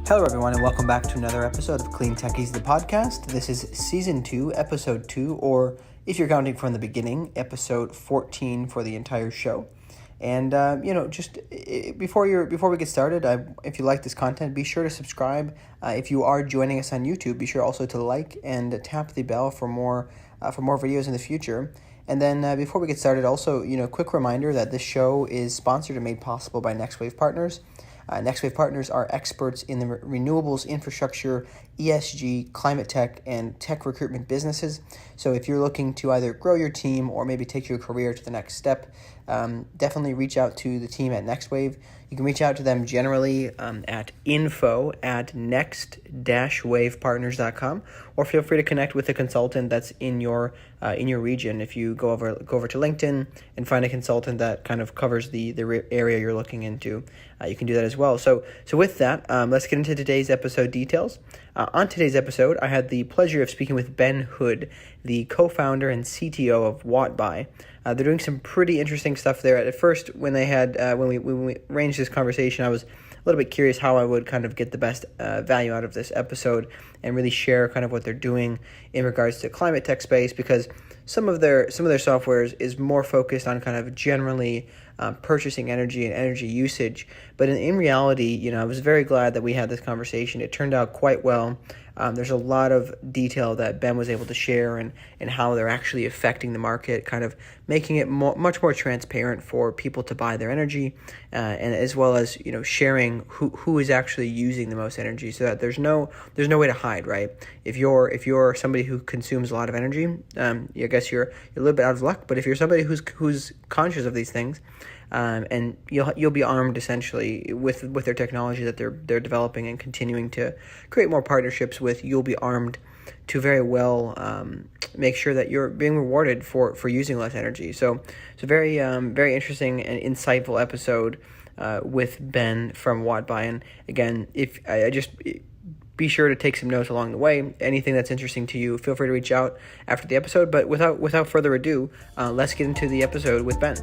Hello, everyone, and welcome back to another episode of CleanTechies, the podcast. This is Season 2, Episode 2, or if you're counting from the beginning, Episode 14 for the entire show. And, before we get started, if you like this content, be sure to subscribe. If you are joining us on YouTube, be sure also to like and tap the bell for more videos in the future. And then before we get started, also, quick reminder that this show is sponsored and made possible by NextWave Partners. NextWave Partners are experts in the renewables infrastructure, ESG, climate tech, and tech recruitment businesses. So if you're looking to either grow your team or maybe take your career to the next step, definitely reach out to the team at NextWave. You can reach out to them generally at info@next-wavepartners.com, or feel free to connect with a consultant that's in your region. If you go over to LinkedIn and find a consultant that kind of covers the area you're looking into, you can do that as well. So with that, let's get into today's episode details. On today's episode, I had the pleasure of speaking with Ben Hood, the co-founder and CTO of WattBuy. They're doing some pretty interesting stuff there. At first, when we arranged this conversation, I was a little bit curious how I would kind of get the best value out of this episode and really share kind of what they're doing in regards to climate tech space, because some of their software is more focused on kind of generally purchasing energy and energy usage. But in reality, I was very glad that we had this conversation. It turned out quite well. There's a lot of detail that Ben was able to share and how they're actually affecting the market, kind of making it much more transparent for people to buy their energy, and as well as sharing who is actually using the most energy, so that there's no way to hide, right? If you're somebody who consumes a lot of energy, I guess you're a little bit out of luck. But if you're somebody who's conscious of these things, and you'll be armed essentially with their technology that they're developing and continuing to create more partnerships with, you'll be armed to very well make sure that you're being rewarded for using less energy. So it's a very interesting and insightful episode with Ben from WattBuy. And again, if I just be sure to take some notes along the way. Anything that's interesting to you, feel free to reach out after the episode. But without further ado, let's get into the episode with Ben.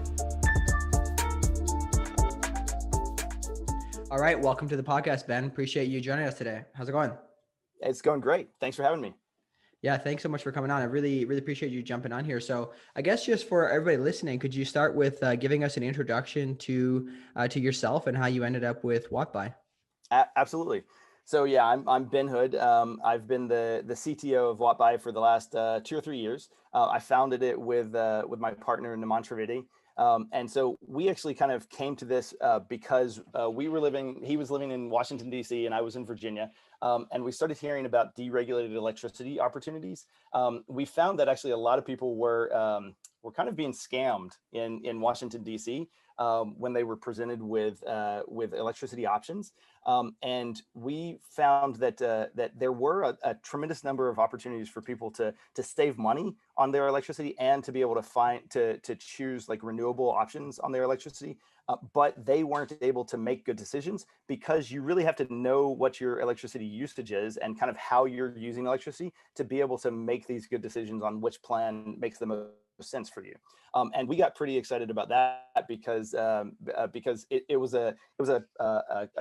All right, welcome to the podcast, Ben. Appreciate you joining us today. How's it going? It's going great. Thanks for having me. Yeah, thanks so much for coming on. I really appreciate you jumping on here. So I guess just for everybody listening, could you start with giving us an introduction to yourself and how you ended up with WattBuy? Absolutely. So yeah, I'm Ben Hood. I've been the CTO of WattBuy for the last 2 or 3 years. I founded it with my partner Naman Trivedi. And so we actually kind of came to this because he was living in Washington, D.C., and I was in Virginia. And we started hearing about deregulated electricity opportunities. We found that actually a lot of people were kind of being scammed in Washington, D.C. When they were presented with electricity options. And we found that there were a tremendous number of opportunities for people to save money on their electricity and to be able to choose like renewable options on their electricity. But they weren't able to make good decisions because you really have to know what your electricity usage is and kind of how you're using electricity to be able to make these good decisions on which plan makes the most sense for you. And we got pretty excited about that because it was a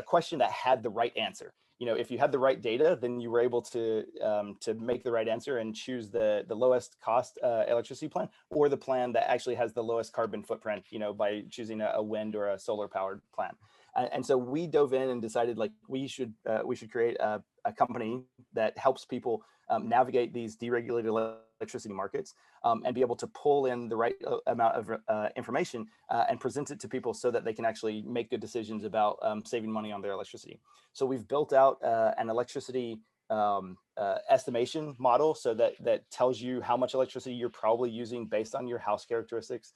question that had the right answer. If you had the right data, then you were able to make the right answer and choose the lowest cost electricity plan, or the plan that actually has the lowest carbon footprint, by choosing a wind or a solar powered plan. And so we dove in and decided like we should create a company that helps people navigate these deregulated electricity markets and be able to pull in the right amount of information and present it to people so that they can actually make good decisions about saving money on their electricity. So we've built out an electricity estimation model so that tells you how much electricity you're probably using based on your house characteristics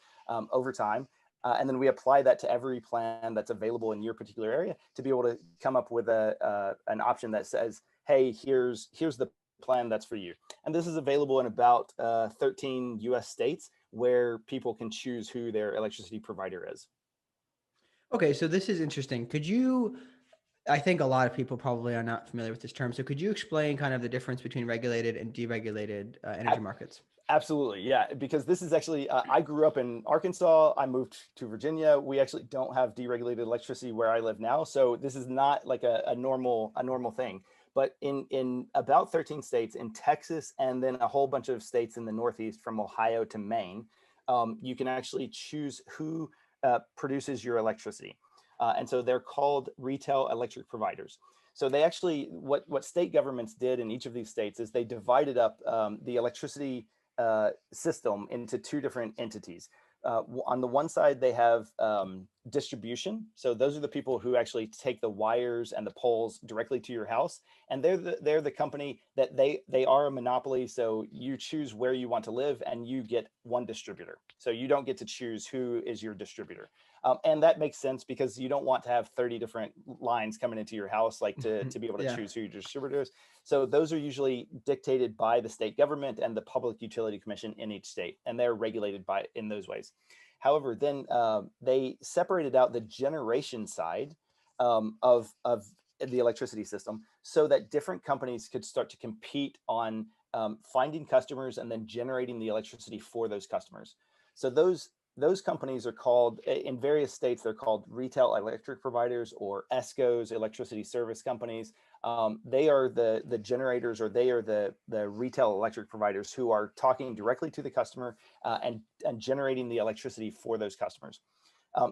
over time. And then we apply that to every plan that's available in your particular area to be able to come up with an option that says, hey, here's the plan that's for you. And this is available in about 13 US states where people can choose who their electricity provider is. Okay, so this is interesting. I think a lot of people probably are not familiar with this term. So could you explain kind of the difference between regulated and deregulated energy markets? Absolutely. Yeah. Because this is actually, I grew up in Arkansas. I moved to Virginia. We actually don't have deregulated electricity where I live now. So this is not like a normal thing. But in about 13 states, in Texas, and then a whole bunch of states in the Northeast from Ohio to Maine, you can actually choose who produces your electricity. And so they're called retail electric providers. So they actually, what state governments did in each of these states is they divided up the electricity system into two different entities. On the one side, they have distribution. So those are the people who actually take the wires and the poles directly to your house, and they're the company that they are a monopoly. So you choose where you want to live, and you get one distributor. So you don't get to choose who is your distributor, and that makes sense because you don't want to have 30 different lines coming into your house, like to be able to Yeah. choose who your distributor is. So those are usually dictated by the state government and the Public Utility Commission in each state, and they're regulated by in those ways. However, then they separated out the generation side of the electricity system so that different companies could start to compete on finding customers and then generating the electricity for those customers. So those companies are called, in various states, they're called retail electric providers or ESCOs, electricity service companies. They are the generators, or they are the retail electric providers who are talking directly to the customer and generating the electricity for those customers.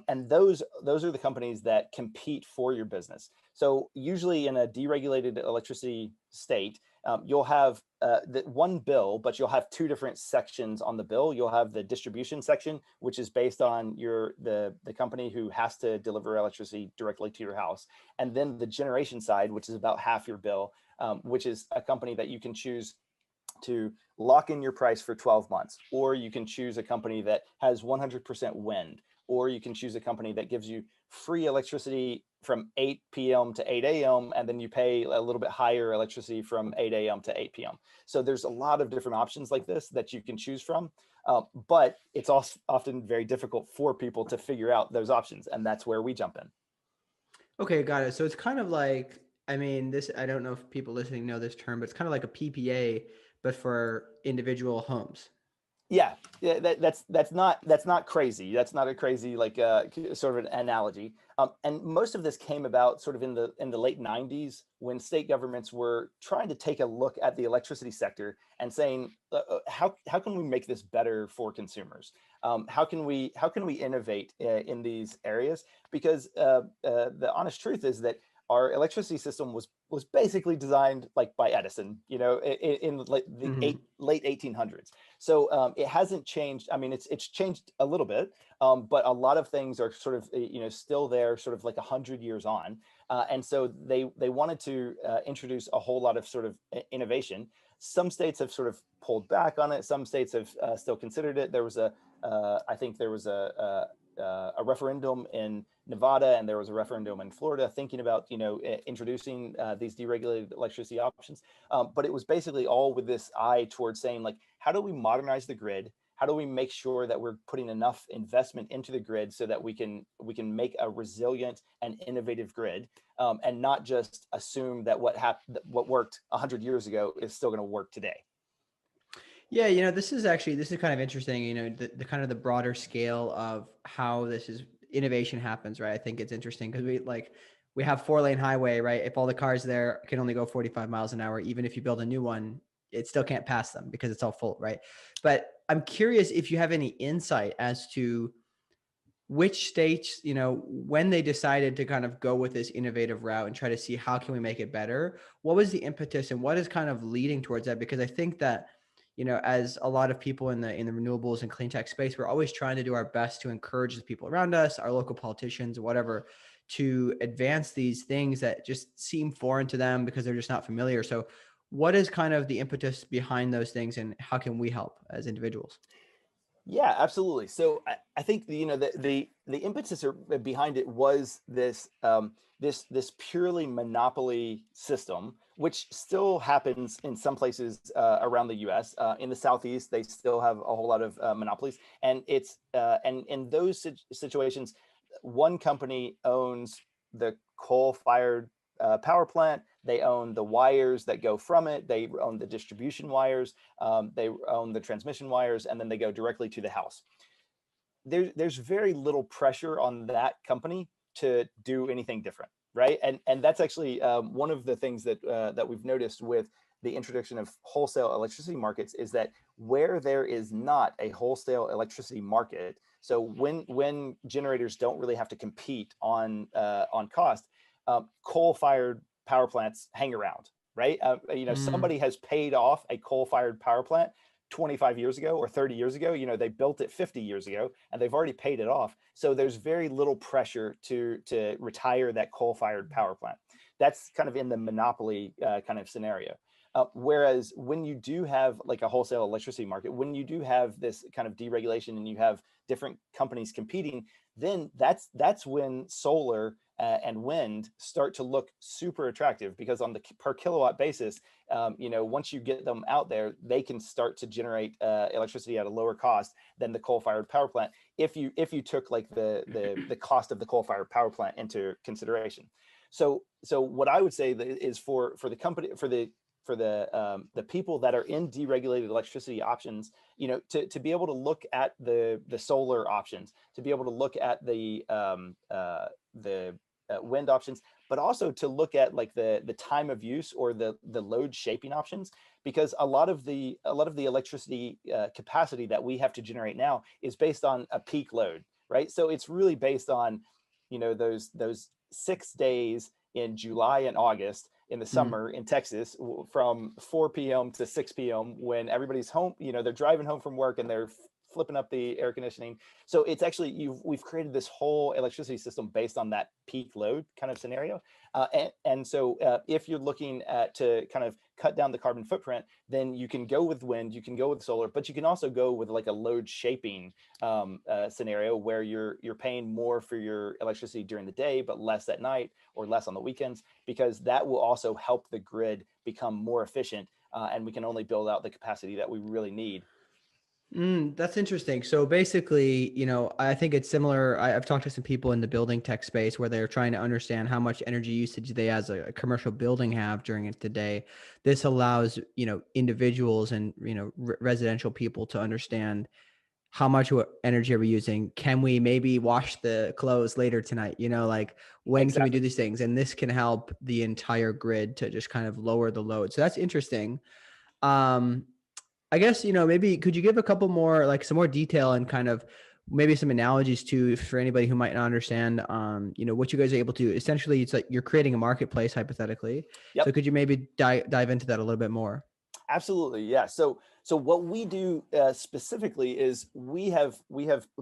And those are the companies that compete for your business. So usually in a deregulated electricity state, you'll have the one bill, but you'll have two different sections on the bill. You'll have the distribution section, which is based on the company who has to deliver electricity directly to your house, and then the generation side, which is about half your bill, which is a company that you can choose to lock in your price for 12 months, or you can choose a company that has 100% wind, or you can choose a company that gives you free electricity from 8 p.m. to 8 a.m. and then you pay a little bit higher electricity from 8 a.m. to 8 p.m. So there's a lot of different options like this that you can choose from, but it's also often very difficult for people to figure out those options, and that's where we jump in. Okay, got it. So it's kind of like, I mean, this, I don't know if people listening know this term, but it's kind of like a PPA, but for individual homes. Yeah, yeah, that's not crazy. That's not a crazy like sort of an analogy. And most of this came about sort of in the late '90s when state governments were trying to take a look at the electricity sector and saying, how can we make this better for consumers? How can we innovate in these areas? Because the honest truth is that our electricity system was basically designed like by Edison, in like the Hmm. late 1800s. So it hasn't changed. I mean, it's changed a little bit, but a lot of things are sort of still there, sort of like 100 years on. And so they wanted to introduce a whole lot of sort of innovation. Some states have sort of pulled back on it. Some states have still considered it. There was I think there was a referendum in Nevada, and there was a referendum in Florida thinking about introducing these deregulated electricity options. But it was basically all with this eye towards saying, like, how do we modernize the grid? How do we make sure that we're putting enough investment into the grid so that we can make a resilient and innovative grid, and not just assume that what worked 100 years ago is still going to work today. Yeah, this is kind of interesting, the kind of the broader scale of how innovation happens, right? I think it's interesting because we have 4-lane highway, right? If all the cars there can only go 45 miles an hour, even if you build a new one, it still can't pass them because it's all full, right? But I'm curious if you have any insight as to which states, when they decided to kind of go with this innovative route and try to see how can we make it better, what was the impetus and what is kind of leading towards that? Because I think that, as a lot of people in the renewables and clean tech space, we're always trying to do our best to encourage the people around us, our local politicians, whatever, to advance these things that just seem foreign to them because they're just not familiar. So what is kind of the impetus behind those things, and how can we help as individuals? Yeah, absolutely. So I think the impetus behind it was this purely monopoly system, which still happens in some places around the U.S. In the Southeast, they still have a whole lot of monopolies, and and in those situations, one company owns the coal-fired power plant. They own the wires that go from it. They own the distribution wires. They own the transmission wires, and then they go directly to the house. There's very little pressure on that company to do anything different, right? And that's actually one of the things that that we've noticed with the introduction of wholesale electricity markets is that where there is not a wholesale electricity market, so when generators don't really have to compete on cost, coal-fired power plants hang around, right? Mm, Somebody has paid off a coal-fired power plant 25 years ago or 30 years ago. They built it 50 years ago and they've already paid it off. So there's very little pressure to retire that coal-fired power plant. That's kind of in the monopoly kind of scenario. Whereas when you do have like a wholesale electricity market, when you do have this kind of deregulation and you have different companies competing, then that's when solar and wind start to look super attractive, because on the per kilowatt basis, once you get them out there, they can start to generate electricity at a lower cost than the coal-fired power plant if you took like the cost of the coal-fired power plant into consideration. So what I would say is for the company, for the people that are in deregulated electricity options, to be able to look at the solar options, to be able to look at the wind options, but also to look at like the time of use or the load shaping options, because a lot of the electricity capacity that we have to generate now is based on a peak load, right? So it's really based on those 6 days in July and August in the mm. summer in Texas from 4 p.m. to 6 p.m. when everybody's home, they're driving home from work and they're flipping up the air conditioning. So it's actually, we've created this whole electricity system based on that peak load kind of scenario. And so if you're looking at to kind of cut down the carbon footprint, then you can go with wind, you can go with solar, but you can also go with like a load shaping scenario where you're paying more for your electricity during the day, but less at night or less on the weekends, because that will also help the grid become more efficient, and we can only build out the capacity that we really need. That's interesting. So basically, I think it's similar. I've talked to some people in the building tech space where they're trying to understand how much energy usage they as a commercial building have during the day. This allows, individuals and, residential people to understand how much energy are we using? Can we maybe wash the clothes later tonight? Like when can we do Exactly. these things? And this can help the entire grid to just kind of lower the load. So that's interesting. Um, I guess, maybe could you give a couple more, like some more detail and kind of maybe some analogies to, for anybody who might not understand, what you guys are able to, essentially, it's like you're creating a marketplace hypothetically. So Yep. could you maybe dive into that a little bit more? Absolutely, yeah. So what we do specifically is we have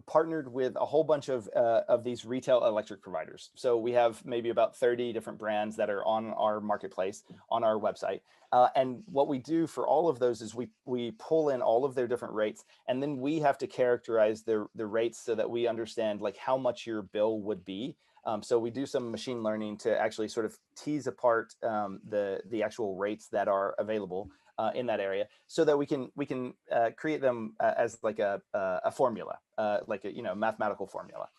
partnered with a whole bunch of these retail electric providers. So we have maybe about 30 different brands that are on our marketplace, on our website. And what we do for all of those is we pull in all of their different rates, and then we have to characterize the rates so that we understand like how much your bill would be. So we do some machine learning to actually sort of tease apart the actual rates that are available in that area, so that we can create them as like a formula, like a mathematical formula.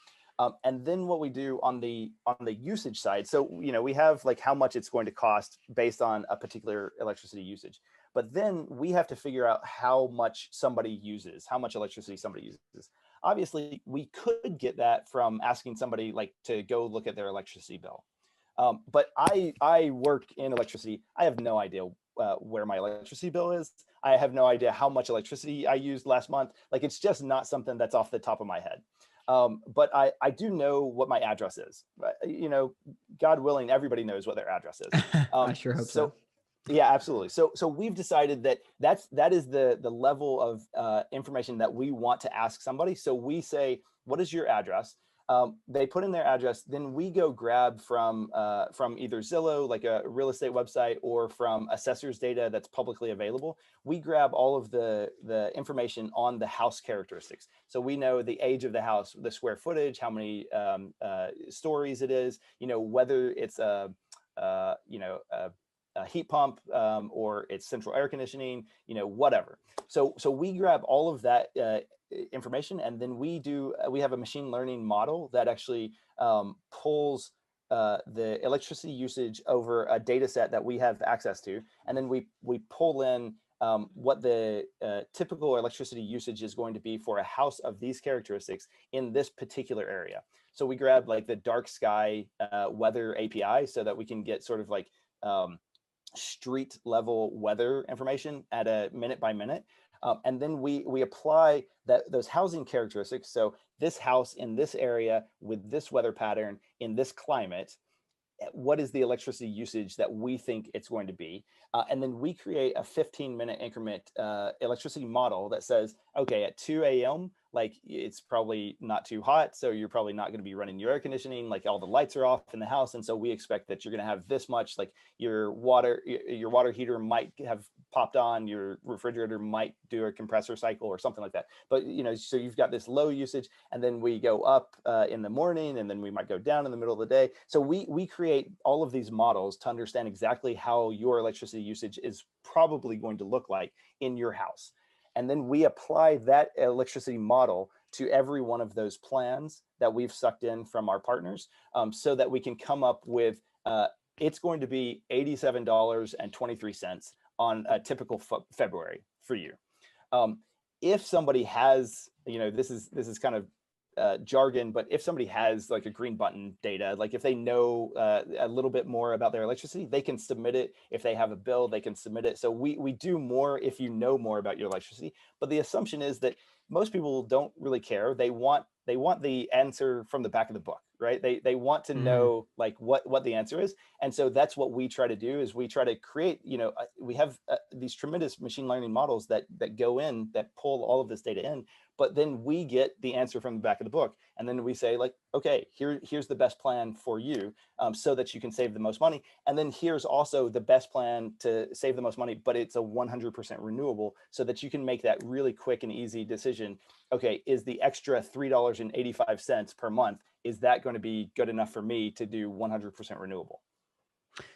And then what we do on the usage side, so we have like how much it's going to cost based on a particular electricity usage, but then we have to figure out how much somebody uses, how much electricity somebody uses. Obviously, we could get that from asking somebody like to go look at their electricity bill. But I work in electricity. I have no idea where my electricity bill is. I have no idea how much electricity I used last month. Like, it's just not something that's off the top of my head. But I do know what my address is. God willing, everybody knows what their address is. I sure hope so. So yeah, absolutely. So we've decided that is the level of information that we want to ask somebody. So we say, what is your address? They put in their address, then we go grab from either Zillow, like a real estate website, or from assessor's data that's publicly available. We grab all of the information on the house characteristics. So we know the age of the house, the square footage, how many stories it is, whether it's a heat pump, or it's central air conditioning, whatever. So we grab all of that information, and then we have a machine learning model that actually pulls the electricity usage over a data set that we have access to, and then we pull in what the typical electricity usage is going to be for a house of these characteristics in this particular area. So we grab like the dark sky weather API so that we can get sort of like street level weather information at a minute by minute. And then we apply those housing characteristics. So this house in this area with this weather pattern in this climate, what is the electricity usage that we think it's going to be? And then we create a 15-minute increment electricity model that says, okay, at 2 a.m., like it's probably not too hot, so you're probably not going to be running your air conditioning, like all the lights are off in the house, and so we expect that you're going to have this much, like your water heater might have popped on, your refrigerator might do a compressor cycle or something like that. But so you've got this low usage, and then we go up in the morning, and then we might go down in the middle of the day. So we create all of these models to understand exactly how your electricity usage is probably going to look like in your house. And then we apply that electricity model to every one of those plans that we've sucked in from our partners, so that we can come up with, it's going to be $87.23 on a typical February for you. If somebody has, this is kind of jargon, but if somebody has like a green button data, like if they know a little bit more about their electricity, they can submit it. If they have a bill, they can submit it. So we do more if you know more about your electricity. But the assumption is that most people don't really care. They want the answer from the back of the book, right? They want to know like what the answer is. And so that's what we try to do, is we try to create, we have these tremendous machine learning models that go in, that pull all of this data in, but then we get the answer from the back of the book. And then we say like, okay, here's the best plan for you, so that you can save the most money. And then here's also the best plan to save the most money, but it's a 100% renewable, so that you can make that really quick and easy decision. Okay, is the extra $3.85 per month, is that going to be good enough for me to do 100% renewable?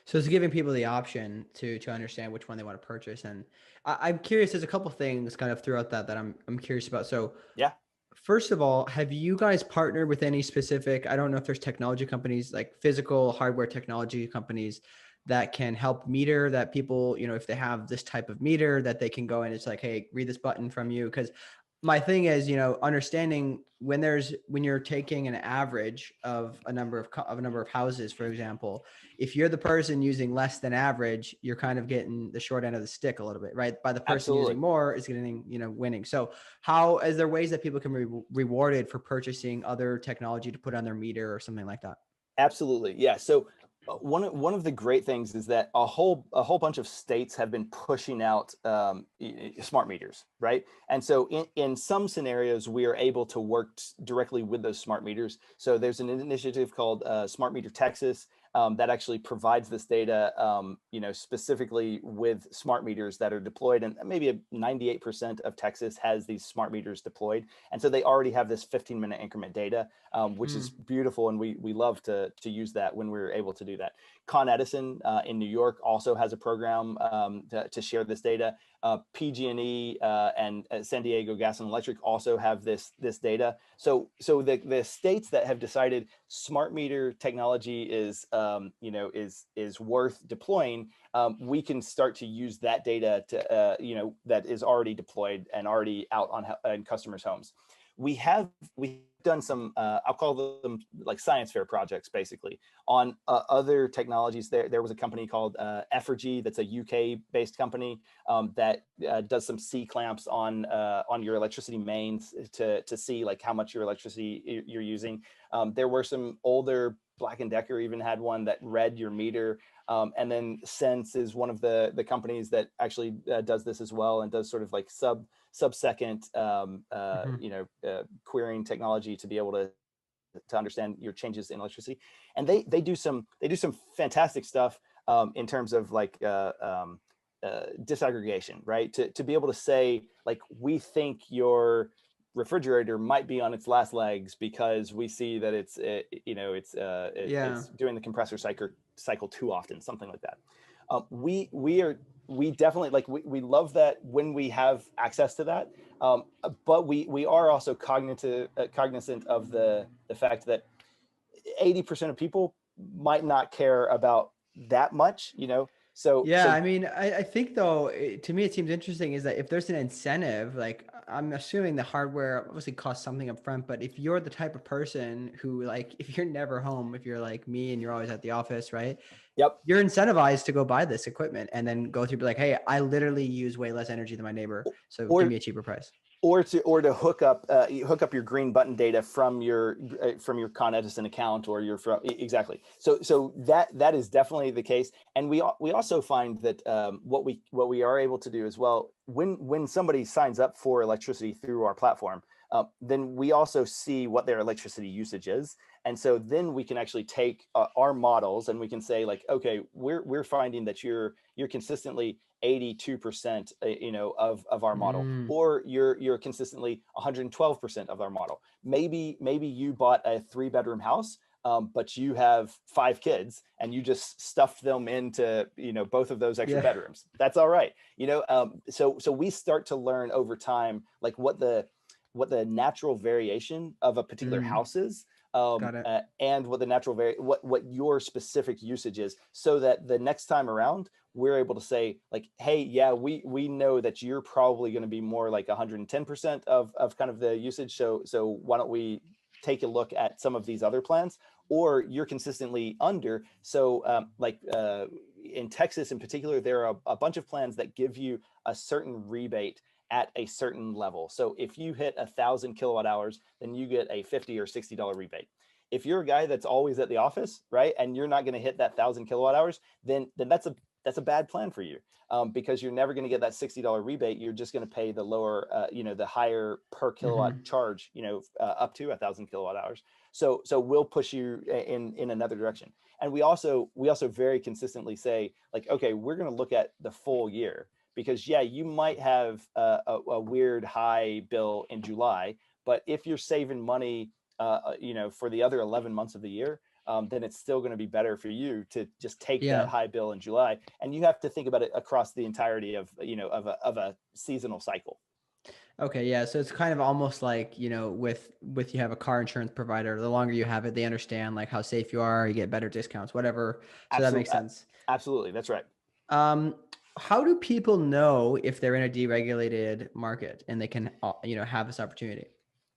So it's giving people the option to understand which one they want to purchase. And I'm curious, there's a couple things kind of throughout that I'm curious about. So Yeah. first of all, have you guys partnered with any specific, I don't know if there's technology companies, like physical hardware technology companies that can help meter, that people, if they have this type of meter, that they can go in, it's like, hey, read this button from you. Because my thing is, understanding when you're taking an average of a number of houses, for example, if you're the person using less than average, you're kind of getting the short end of the stick a little bit, right? By the person Absolutely. using more is getting, winning. So how, is there ways that people can be rewarded for purchasing other technology to put on their meter or something like that? Absolutely. Yeah. So one of the great things is that a whole bunch of states have been pushing out smart meters, right? And so in some scenarios, we are able to work directly with those smart meters. So there's an initiative called Smart Meter Texas that actually provides this data, specifically with smart meters that are deployed. And maybe 98% of Texas has these smart meters deployed. And so they already have this 15-minute increment data, which is beautiful. And we love to use that when we're able to do that. Con Edison in New York also has a program to share this data. PG&E and San Diego Gas and Electric also have this data. So the states that have decided smart meter technology is worth deploying, we can start to use that data to that is already deployed and already out in customers' homes. We've done some I'll call them like science fair projects, basically on other technologies. There was a company called Effigy, that's a UK based company that does some C clamps on your electricity mains to see like how much your electricity you're using. There were some older, Black & Decker even had one that read your meter. And then Sense is one of the companies that actually does this as well, and does sort of like sub-second querying technology to be able to understand your changes in electricity. And they do some fantastic stuff in terms of like disaggregation, right? To be able to say like, we think your refrigerator might be on its last legs because we see that it's doing the compressor cycle too often, something like that. We definitely like, we love that when we have access to that, but we are also cognizant of the fact that 80% of people might not care about that much, Yeah, so I mean, I think though, to me, it seems interesting is that if there's an incentive, like I'm assuming the hardware obviously costs something up front, but if you're the type of person who like, if you're never home, if you're like me and you're always at the office, right? yep. You're incentivized to go buy this equipment and then go through, be like, hey, I literally use way less energy than my neighbor, so give Or me a cheaper price. or to hook up your green button data from your Con Edison account, or your from exactly. So that is definitely the case, and we also find that what we are able to do as well, when somebody signs up for electricity through our platform, then we also see what their electricity usage is, and so then we can actually take our models, and we can say, like, okay, we're finding that you're consistently 82%, of our model, Mm, or you're consistently 112% of our model. Maybe you bought a 3-bedroom house, but you have 5 kids and you just stuffed them into both of those extra yeah. bedrooms. That's all right. So we start to learn over time, like what the natural variation of a particular Mm, house is, got it. and what the what your specific usage is, so that the next time around we're able to say, like, hey, yeah, we know that you're probably going to be more like 110% of kind of the usage, so why don't we take a look at some of these other plans, or you're consistently under. So in Texas in particular, there are a bunch of plans that give you a certain rebate at a certain level. So if you hit 1,000 kilowatt hours, then you get a $50 or $60 rebate. If you're a guy that's always at the office, right, and you're not going to hit that 1,000 kilowatt hours, then that's a bad plan for you, because you're never going to get that $60 rebate. You're just going to pay the lower, the higher per kilowatt Hmm. charge, up to 1,000 kilowatt hours. So we'll push you in another direction. And we also very consistently say, like, okay, we're going to look at the full year, because yeah, you might have a weird high bill in July, but if you're saving money, for the other 11 months of the year, then it's still going to be better for you to just take that Yeah. high bill in July. And you have to think about it across the entirety of a seasonal cycle. Okay, yeah. So it's kind of almost like, with you have a car insurance provider, the longer you have it, they understand like how safe you are, you get better discounts, whatever. So that makes Absolutely, sense. absolutely, that's right. Um, how do people know if they're in a deregulated market and they can, have this opportunity?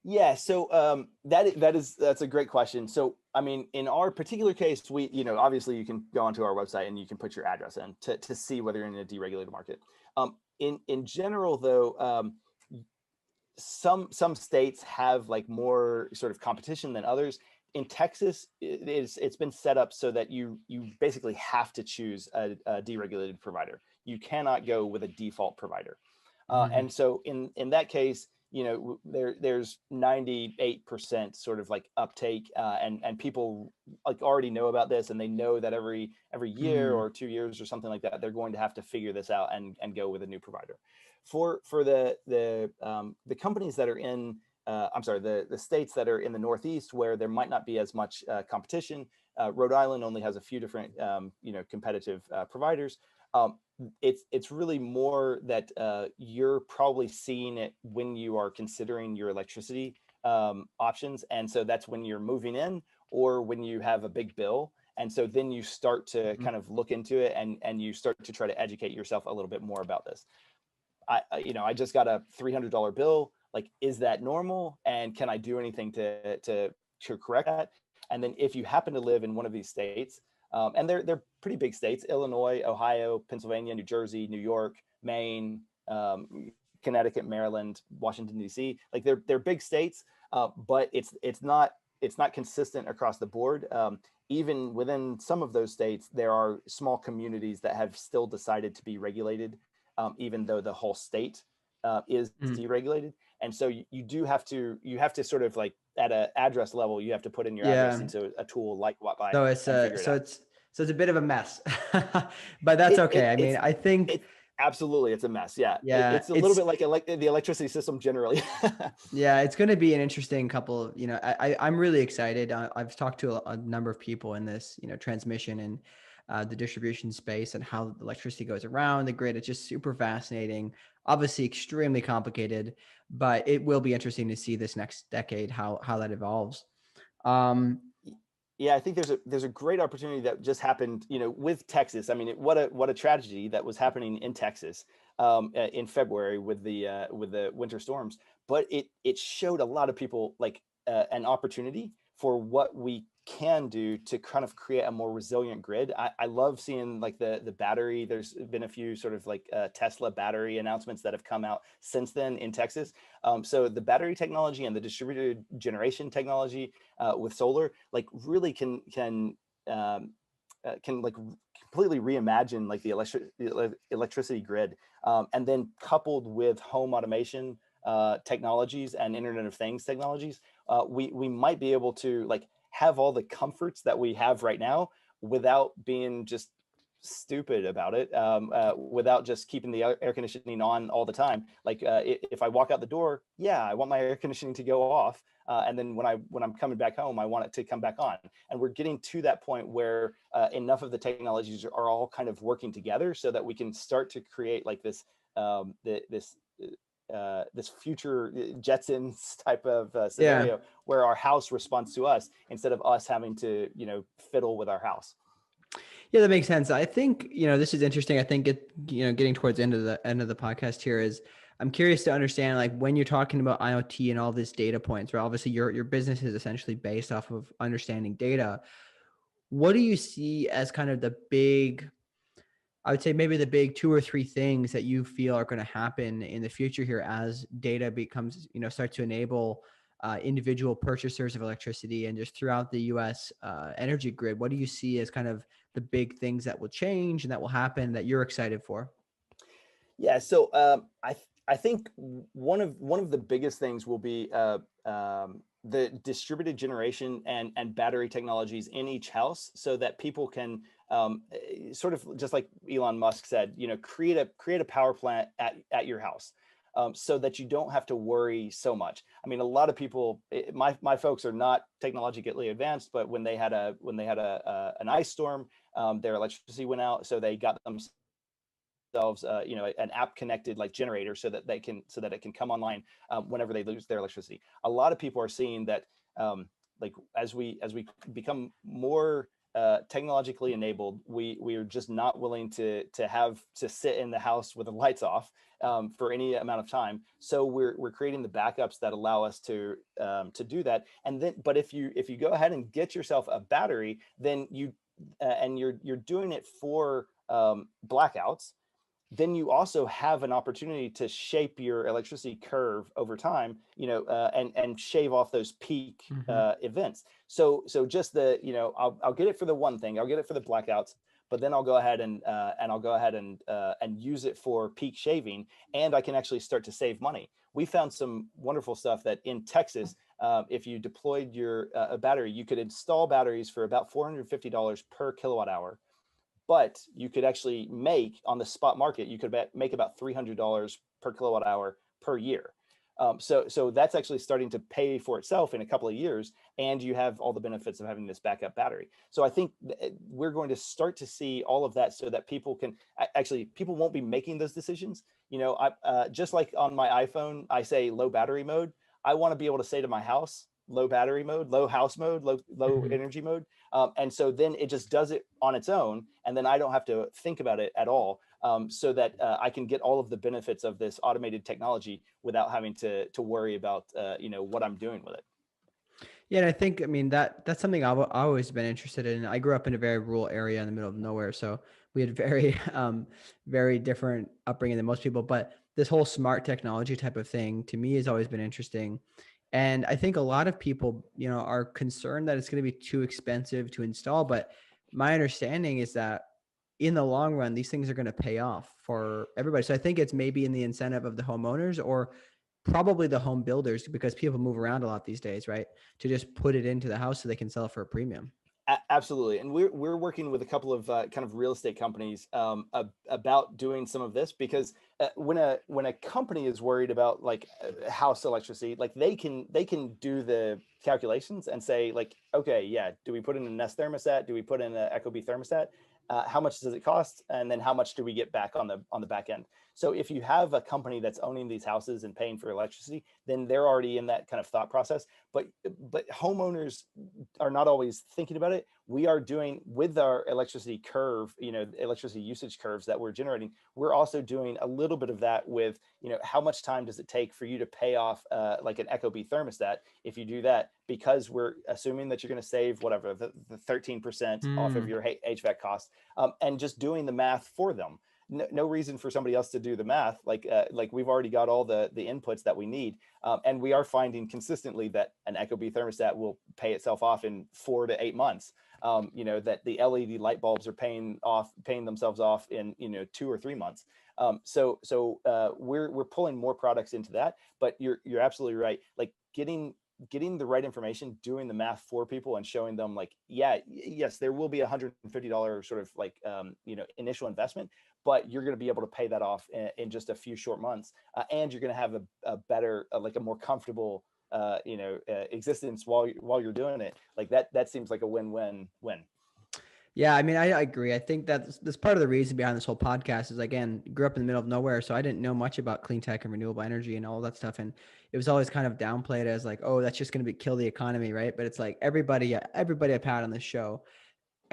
Yeah, so that's a great question. So I mean, in our particular case, we obviously you can go onto our website and you can put your address in to see whether you're in a deregulated market. In general, though, some states have like more sort of competition than others. In Texas, it's been set up so that you basically have to choose a deregulated provider. You cannot go with a default provider. Hmm. And so in that case, there's 98% sort of like uptake, and people like already know about this, and they know that every year Hmm. or 2 years or something like that, they're going to have to figure this out and go with a new provider. For the companies that are in, I'm sorry, the states that are in the Northeast, where there might not be as much competition. Rhode Island only has a few different competitive providers. It's really more that you're probably seeing it when you are considering your electricity options, and so that's when you're moving in, or when you have a big bill. And so then you start to Hmm. kind of look into it, and you start to try to educate yourself a little bit more about this. I just got a $300 bill. Like, is that normal? And can I do anything to correct that? And then if you happen to live in one of these states, and they're pretty big states: Illinois, Ohio, Pennsylvania, New Jersey, New York, Maine, Connecticut, Maryland, Washington D.C. Like, they're big states, but it's not consistent across the board. Even within some of those states, there are small communities that have still decided to be regulated, even though the whole state is Hmm. deregulated. And so you have to sort of, like, at an address level, you have to put in your address Yeah. into a tool like WattBuy So and figure it out. it's a bit of a mess, but that's It okay. it I mean, it's I think, it's absolutely, it's a mess. Yeah, yeah, it's a little bit like the electricity system generally. yeah, it's going to be an interesting couple of, I'm really excited. I've talked to a number of people in this, transmission and the distribution space and how electricity goes around the grid. It's just super fascinating, obviously extremely complicated, but it will be interesting to see this next decade, how that evolves. Um, Yeah, I think there's a great opportunity that just happened, with Texas. I mean, what a tragedy that was happening in Texas in February with the winter storms. But it showed a lot of people like an opportunity for what we can do to kind of create a more resilient grid. I love seeing like the battery. There's been a few sort of like Tesla battery announcements that have come out since then in Texas. So the battery technology and the distributed generation technology with solar, like really can like completely reimagine like the electricity grid, and then coupled with home automation technologies and Internet of Things technologies, we might be able to like have all the comforts that we have right now without being just stupid about it, without just keeping the air conditioning on all the time. Like if I walk out the door, yeah, I want my air conditioning to go off, and then when I'm coming back home, I want it to come back on. And we're getting to that point where enough of the technologies are all kind of working together so that we can start to create like this this future Jetsons type of Yeah. scenario where our house responds to us instead of us having to fiddle with our house. Yeah, that makes sense. I think, this is interesting. I think getting towards the end of the podcast here is I'm curious to understand, like, when you're talking about IoT and all this data points, where obviously your business is essentially based off of understanding data. What do you see as kind of the big, I would say maybe the big two or three things that you feel are going to happen in the future here as data becomes, start to enable individual purchasers of electricity and just throughout the U.S. Energy grid? What do you see as kind of the big things that will change and that will happen that you're excited for? Yeah, so I think one of the biggest things will be the distributed generation and battery technologies in each house, so that people can sort of just like Elon Musk said, create a power plant at your house. So that you don't have to worry so much. I mean, a lot of people, my folks are not technologically advanced, but when they had an ice storm, their electricity went out, so they got themselves an app connected like generator so that it can come online whenever they lose their electricity. A lot of people are seeing that like as we become more technologically enabled, we are just not willing to have to sit in the house with the lights off for any amount of time. So we're creating the backups that allow us to do that. And then, but if you go ahead and get yourself a battery, then and you're doing it for blackouts, then you also have an opportunity to shape your electricity curve over time, and shave off those peak Mm-hmm. events. So just I'll get it for the one thing, I'll get it for the blackouts, but then I'll go ahead and use it for peak shaving, and I can actually start to save money. We found some wonderful stuff that in Texas, if you deployed your a battery, you could install batteries for about $450 per kilowatt hour, but you could actually make on the spot market, you could make about $300 per kilowatt hour per year. So that's actually starting to pay for itself in a couple of years, and you have all the benefits of having this backup battery. So I think we're going to start to see all of that, so that people won't be making those decisions. Just like on my iPhone, I say low battery mode. I want to be able to say to my house, low battery mode, low house mode, low Mm-hmm. energy mode. And so then it just does it on its own, and then I don't have to think about it at all, so that I can get all of the benefits of this automated technology without having to worry about what I'm doing with it. Yeah, and I think, I mean, that's something I've always been interested in. I grew up in a very rural area in the middle of nowhere, so we had very, very different upbringing than most people. But this whole smart technology type of thing to me has always been interesting, and I think a lot of people, are concerned that it's going to be too expensive to install. But my understanding is that in the long run, these things are going to pay off for everybody. So I think it's maybe in the incentive of the homeowners or probably the home builders, because people move around a lot these days, right? To just put it into the house so they can sell it for a premium. Absolutely, and we're working with a couple of kind of real estate companies about doing some of this, because when a company is worried about like house electricity, like they can do the calculations and say like, okay, yeah, do we put in a Nest thermostat? Do we put in an Ecobee thermostat? how much does it cost, and then how much do we get back on the back end. So if you have a company that's owning these houses and paying for electricity, then they're already in that kind of thought process. But homeowners are not always thinking about it. We are doing with our electricity curve, electricity usage curves that we're generating. We're also doing a little bit of that with, how much time does it take for you to pay off like an ecobee thermostat? If you do that, because we're assuming that you're going to save whatever the 13% off of your HVAC cost, and just doing the math for them. No reason for somebody else to do the math. Like we've already got all the inputs that we need, and we are finding consistently that an ecobee thermostat will pay itself off in 4 to 8 months. That the LED light bulbs are paying themselves off in 2 or 3 months. So we're pulling more products into that. But you're absolutely right. Like getting the right information, doing the math for people, and showing them like, yes, there will be $150 sort of like initial investment, but you're going to be able to pay that off in just a few short months, and you're going to have a better, like a more comfortable existence while you're doing it. Like that seems like a win-win-win. Yeah, I mean, I agree. I think that's part of the reason behind this whole podcast is, again, grew up in the middle of nowhere, so I didn't know much about clean tech and renewable energy and all that stuff. And it was always kind of downplayed as like, oh, that's just going to kill the economy, right? But it's like everybody I've had on this show,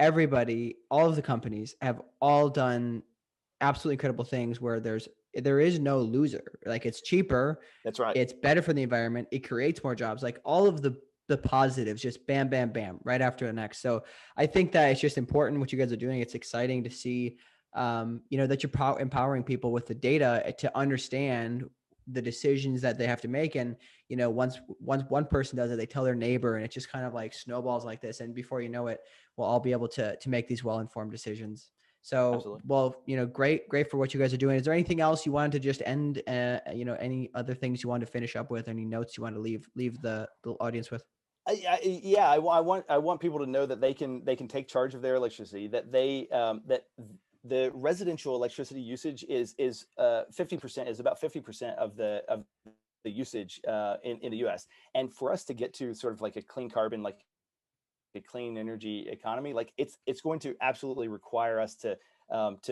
all of the companies have all done absolutely incredible things where there is no loser. Like, it's cheaper. That's right. It's better for the environment. It creates more jobs. Like, all of the positives, just bam, bam, bam, right after the next. So I think that it's just important what you guys are doing. It's exciting to see, that you're empowering people with the data to understand the decisions that they have to make. And, once one person does it, they tell their neighbor, and it just kind of like snowballs like this. And before you know it, we'll all be able to make these well-informed decisions. So, Absolutely. well, great for what you guys are doing. Is there anything else you wanted to just end, any other things you wanted to finish up with, any notes you want to leave the audience with? I want people to know that they can take charge of their electricity, that that the residential electricity usage is 50%, is about 50% of the usage in the US. And for us to get to sort of like a clean carbon, like a clean energy economy, like it's going to absolutely require us to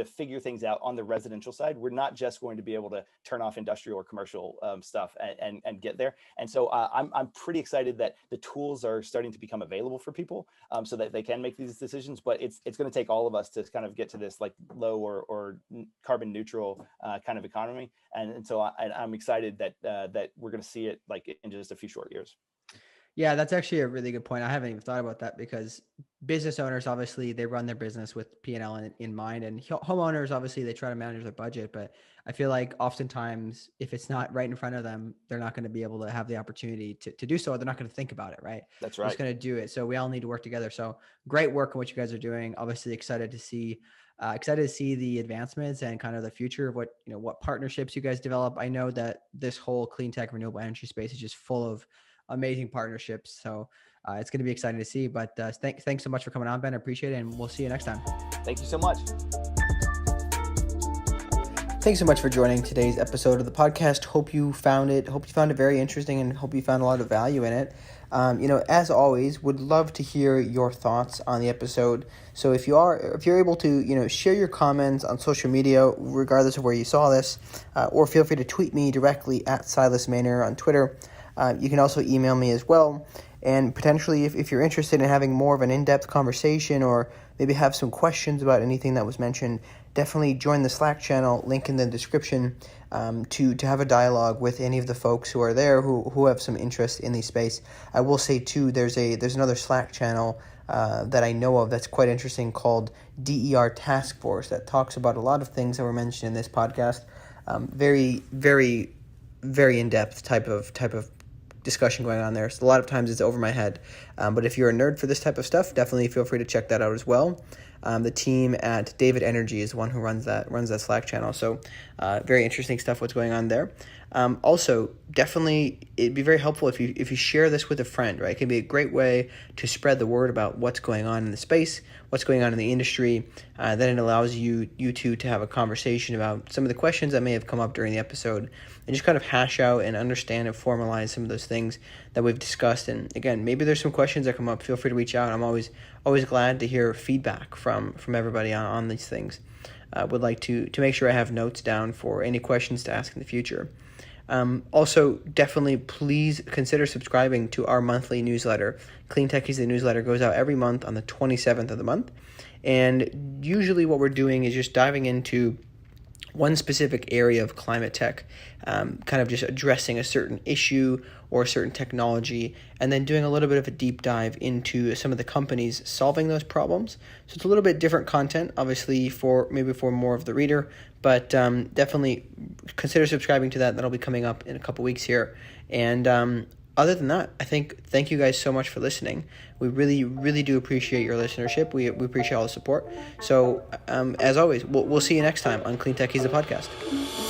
figure things out on the residential side. We're not just going to be able to turn off industrial or commercial stuff and get there. And so I'm pretty excited that the tools are starting to become available for people, so that they can make these decisions. But it's going to take all of us to kind of get to this like low or carbon neutral kind of economy. And so I'm excited that we're going to see it like in just a few short years. Yeah, that's actually a really good point. I haven't even thought about that, because business owners, obviously, they run their business with P&L in mind, and homeowners, obviously, they try to manage their budget. But I feel like oftentimes, if it's not right in front of them, they're not going to be able to have the opportunity to do so. They're not going to think about it, right? That's They're right. just going to do it. So we all need to work together. So great work on what you guys are doing. Obviously, excited to see the advancements and kind of the future of what partnerships you guys develop. I know that this whole clean tech renewable energy space is just full of amazing partnerships. So it's going to be exciting to see. But thanks so much for coming on, Ben. I appreciate it. And we'll see you next time. Thank you so much. Thanks so much for joining today's episode of the podcast. Hope you found it very interesting, and hope you found a lot of value in it. As always, would love to hear your thoughts on the episode. So if you're able to, share your comments on social media, regardless of where you saw this, or feel free to tweet me directly at Silas Maynor on Twitter. You can also email me as well. And potentially, if you're interested in having more of an in-depth conversation, or maybe have some questions about anything that was mentioned, definitely join the Slack channel, link in the description, to have a dialogue with any of the folks who are there who have some interest in the space. I will say too, there's another Slack channel that I know of that's quite interesting, called DER Task Force, that talks about a lot of things that were mentioned in this podcast. Very, very, very in-depth type of discussion going on there. So a lot of times it's over my head. But if you're a nerd for this type of stuff, definitely feel free to check that out as well. The team at David Energy is the one who runs that Slack channel. So very interesting stuff what's going on there. Also, definitely it'd be very helpful if you share this with a friend, right? It can be a great way to spread the word about what's going on in the space, what's going on in the industry. Then it allows you two to have a conversation about some of the questions that may have come up during the episode, and just kind of hash out and understand and formalize some of those things that we've discussed. And again, maybe there's some questions that come up. Feel free to reach out. I'm always glad to hear feedback from from everybody on these things. Would like to make sure I have notes down for any questions to ask in the future. Also, definitely please consider subscribing to our monthly newsletter. CleanTechies, the newsletter, goes out every month on the 27th of the month. And usually what we're doing is just diving into one specific area of climate tech, kind of just addressing a certain issue or a certain technology, and then doing a little bit of a deep dive into some of the companies solving those problems. So it's a little bit different content, obviously, for more of the reader, but definitely consider subscribing to that. That'll be coming up in a couple weeks here. And other than that, thank you guys so much for listening. We really, really do appreciate your listenership. We appreciate all the support. So as always, we'll see you next time on CleanTechies, the podcast.